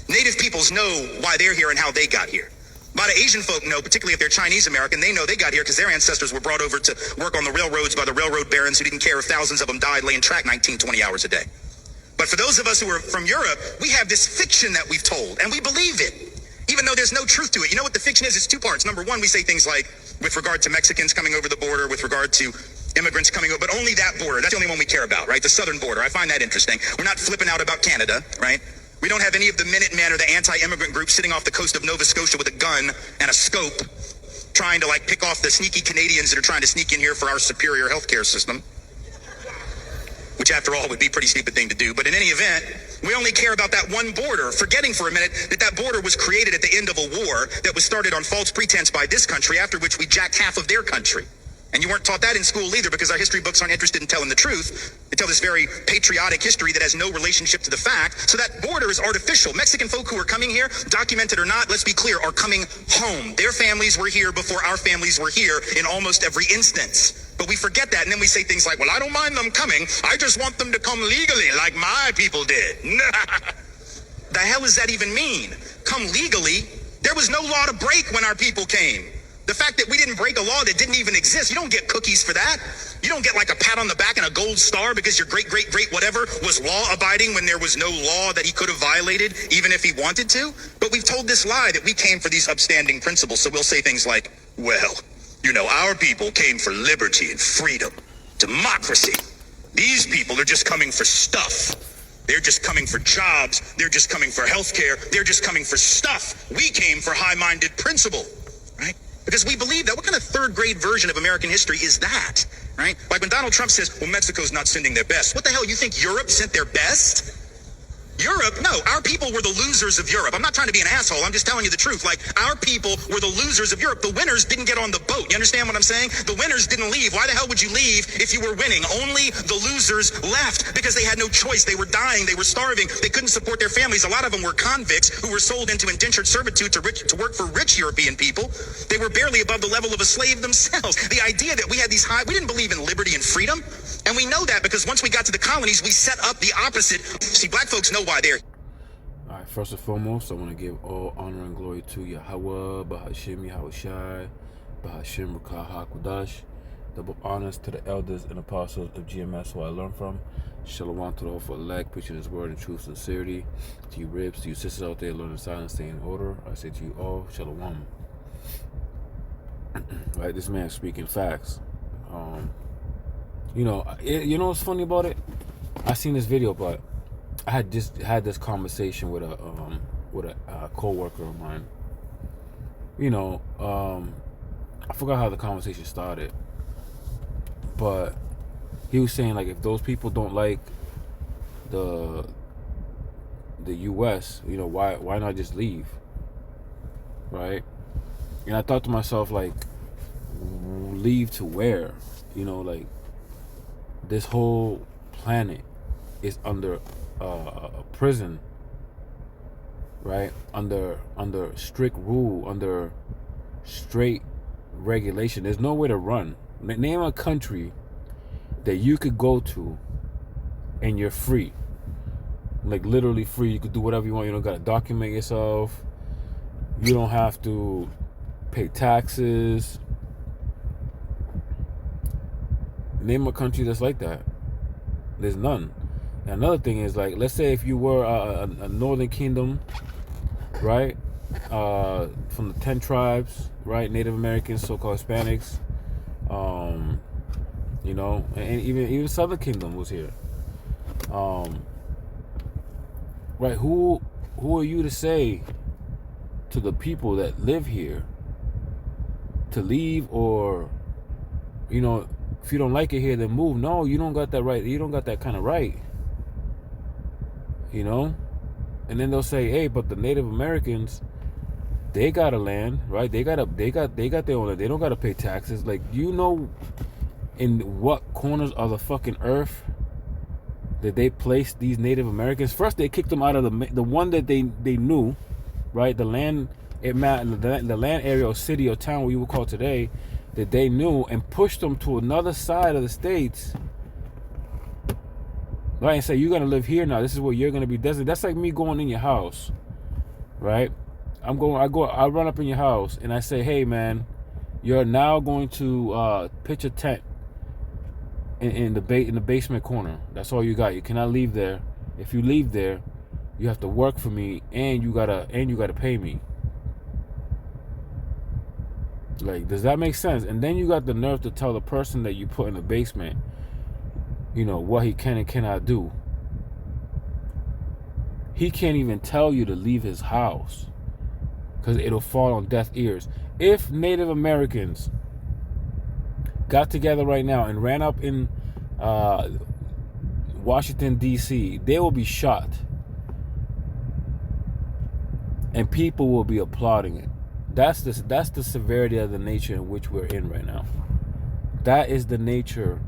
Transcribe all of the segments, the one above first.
Native peoples know why they're here and how they got here. A lot of Asian folk know, particularly if they're Chinese American, they know they got here because their ancestors were brought over to work on the railroads by the railroad barons who didn't care if thousands of them died laying track 19, 20 hours a day. But for those of us who are from Europe, we have this fiction that we've told, and we believe it, even though there's no truth to it. You know what the fiction is? It's two parts. Number one, we say things like, with regard to Mexicans coming over the border, with regard to immigrants coming over, but only that border. That's the only one we care about, right? The southern border. I find that interesting. We're not flipping out about Canada, right? We don't have any of the Minutemen or the anti-immigrant groups sitting off the coast of Nova Scotia with a gun and a scope trying to like pick off the sneaky Canadians that are trying to sneak in here for our superior healthcare system, which after all would be a pretty stupid thing to do. But in any event, we only care about that one border, forgetting for a minute that that border was created at the end of a war that was started on false pretense by this country, after which we jacked half of their country. And you weren't taught that in school either, because our history books aren't interested in telling the truth. They tell this very patriotic history that has no relationship to the fact. So that border is artificial. Mexican folk who are coming here, documented or not, let's be clear, are coming home. Their families were here before our families were here in almost every instance. But we forget that, and then we say things like, well, I don't mind them coming. I just want them to come legally like my people did. The hell does that even mean? Come legally? There was no law to break when our people came. The fact that we didn't break a law that didn't even exist, you don't get cookies for that. You don't get like a pat on the back and a gold star because your great whatever was law abiding when there was no law that he could have violated, even if he wanted to. But we've told this lie that we came for these upstanding principles. So we'll say things like, well, you know, our people came for liberty and freedom, democracy. These people are just coming for stuff. They're just coming for jobs. They're just coming for healthcare. They're just coming for stuff. We came for high-minded principle, right? Because we believe that. What kind of third-grade version of American history is that, right? Like when Donald Trump says, well, Mexico's not sending their best. What the hell, you think Europe sent their best? Europe? No, our people were the losers of Europe. I'm not trying to be an asshole. I'm just telling you the truth. Like, our people were the losers of Europe. The winners didn't get on the boat. You understand what I'm saying? The winners didn't leave. Why the hell would you leave if you were winning? Only the losers left because they had no choice. They were dying. They were starving. They couldn't support their families. A lot of them were convicts who were sold into indentured servitude to work for rich European people. They were barely above the level of a slave themselves. The idea that we had these we didn't believe in liberty and freedom. And we know that because once we got to the colonies, we set up the opposite. See, black folks know why they're. All right, first and foremost, I want to give all honor and glory to Yahweh, Bahashim Yahushai, Bahashim Rakah HaKodash. Double honors to the elders and apostles of GMS who I learned from. Shalom to the whole for elect, preaching his word in truth and sincerity. To you ribs, to you sisters out there learning silence, stay in order. I say to you all, Shalom. Right, this man speaking facts. You know what's funny about it? I seen this video, but I had just had this conversation with a co-worker of mine. You know, I forgot how the conversation started, but he was saying like if those people don't like the U.S., you know, why not just leave, right? And I thought to myself, like, leave to where? You know, like, this whole planet is under a prison, right? Under strict rule, under straight regulation. There's nowhere to run. Name a country that you could go to and you're free. Like, literally free. You could do whatever you want. You don't gotta document yourself. You don't have to pay taxes. Name a country that's like that. There's none. And another thing is, like, let's say if you were a Northern Kingdom, right? From the 10 tribes, right? Native Americans, so-called Hispanics, you know, and even Southern Kingdom was here. Right? Who are you to say to the people that live here to leave, or, you know, if you don't like it here, then move? No, you don't got that right. You don't got that kind of right. You know? And then they'll say, hey, but the Native Americans, they got a land, right? They got their own land. They don't got to pay taxes. Like, you know, in what corners of the fucking earth that they placed these Native Americans? First, they kicked them out of the one that they knew, right? The land, the land area or city or town, what you would call today, that they knew, and pushed them to another side of the states, right? And say, you're gonna live here now. This is where you're gonna be designated. That's like me going in your house, right? I run up in your house and I say, hey man, you're now going to pitch a tent in the basement corner. That's all you got. You cannot leave there. If you leave there, you have to work for me, and you gotta pay me. Like, does that make sense? And then you got the nerve to tell the person that you put in the basement, what he can and cannot do. He can't even tell you to leave his house because it'll fall on deaf ears. If Native Americans got together right now and ran up in Washington, D.C., they will be shot. And people will be applauding it. That's the severity of the nature in which we're in right now. That is the nature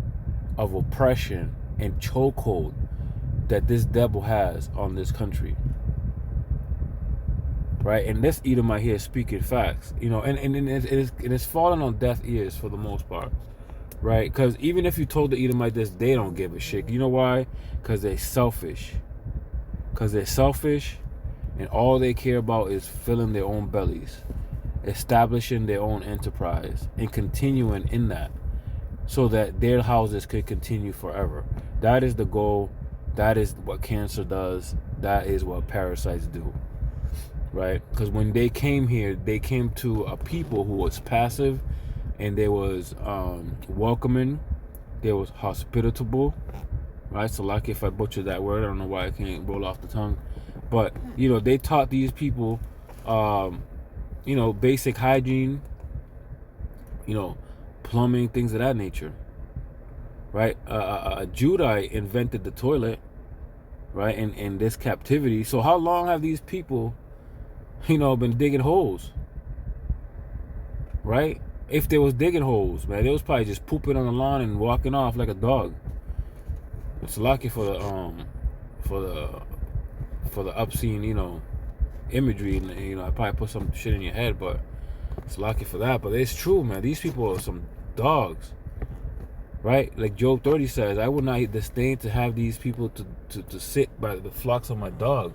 of oppression and chokehold that this devil has on this country. Right? And this Edomite here is speaking facts. And it's falling on deaf ears for the most part. Right? Because even if you told the Edomite this, they don't give a shit. You know why? Because they're selfish. And all they care about is filling their own bellies, establishing their own enterprise, and continuing in that so that their houses could continue forever. That is the goal. That is what cancer does. That is what parasites do. Right? Because when they came here, they came to a people who was passive, and they was welcoming, they was hospitable. Right? So lucky if I butchered that word. I don't know why I can't roll off the tongue. But, they taught these people, basic hygiene, plumbing, things of that nature. Right? Judite invented the toilet, right, in this captivity. So how long have these people, been digging holes? Right? If they was digging holes, man, they was probably just pooping on the lawn and walking off like a dog. It's lucky for the obscene, imagery, and I probably put some shit in your head, but it's lucky for that. But it's true, man. These people are some dogs, right? Like Job 30 says, I would not disdain to have these people to sit by the flocks of my dog.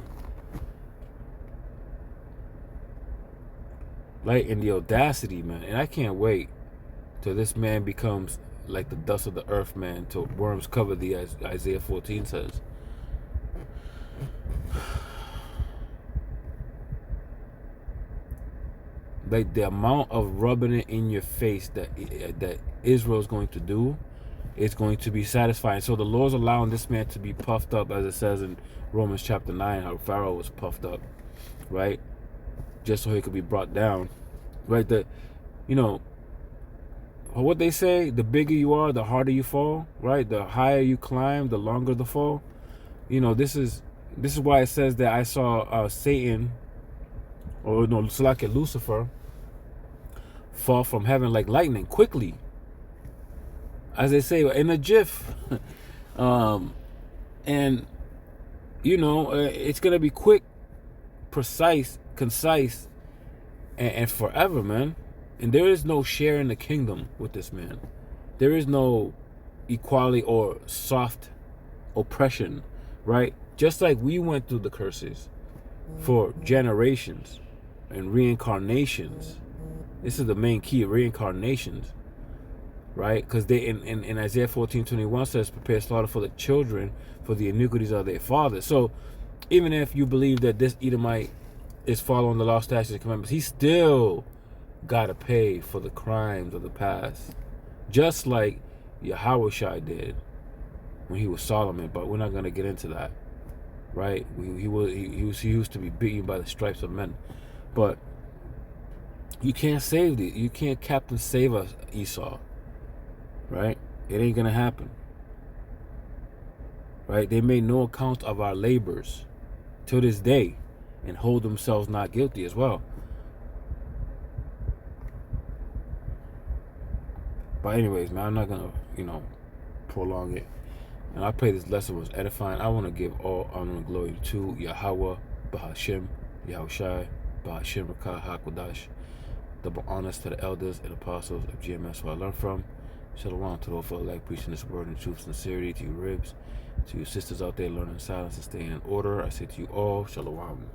Like, in the audacity, man. And I can't wait till this man becomes like the dust of the earth, man, till worms cover thee, as Isaiah 14 says. Like, the amount of rubbing it in your face that Israel is going to do is going to be satisfying. So the Lord's allowing this man to be puffed up, as it says in Romans chapter 9, how Pharaoh was puffed up, right? Just so he could be brought down, right? What they say, the bigger you are, the harder you fall, right? The higher you climb, the longer the fall. This is why it says that I saw Satan, or no, it's like Lucifer, fall from heaven like lightning quickly, as they say, in a jiff. And it's gonna be quick, precise, concise, and forever, man. And there is no share in the kingdom with this man. There is no equality or soft oppression, right? Just like we went through the curses for generations and reincarnations. This is the main key, reincarnations, right? Because they in Isaiah 14:21 says, prepare slaughter for the children for the iniquities of their fathers. So even if you believe that this Edomite is following the law, statutes, and commandments, he still got to pay for the crimes of the past, just like Yahushua did when he was Solomon. But we're not going to get into that, right? He used to be beaten by the stripes of men. But you can't save these. You can't Captain Save us, Esau, right? It ain't going to happen, right? They made no account of our labors till this day and hold themselves not guilty as well. But anyways, man, I'm not gonna, prolong it. And I pray this lesson was edifying. I want to give all honor and glory to Yahweh, Bahashem, Yahushai, Bahashem Rakah HaKodash. Double honors to the elders and apostles of GMS who I learned from. Shalom to those who like preaching this word in truth, sincerity, to you ribs, to you sisters out there learning silence and staying in order. I say to you all, Shalom.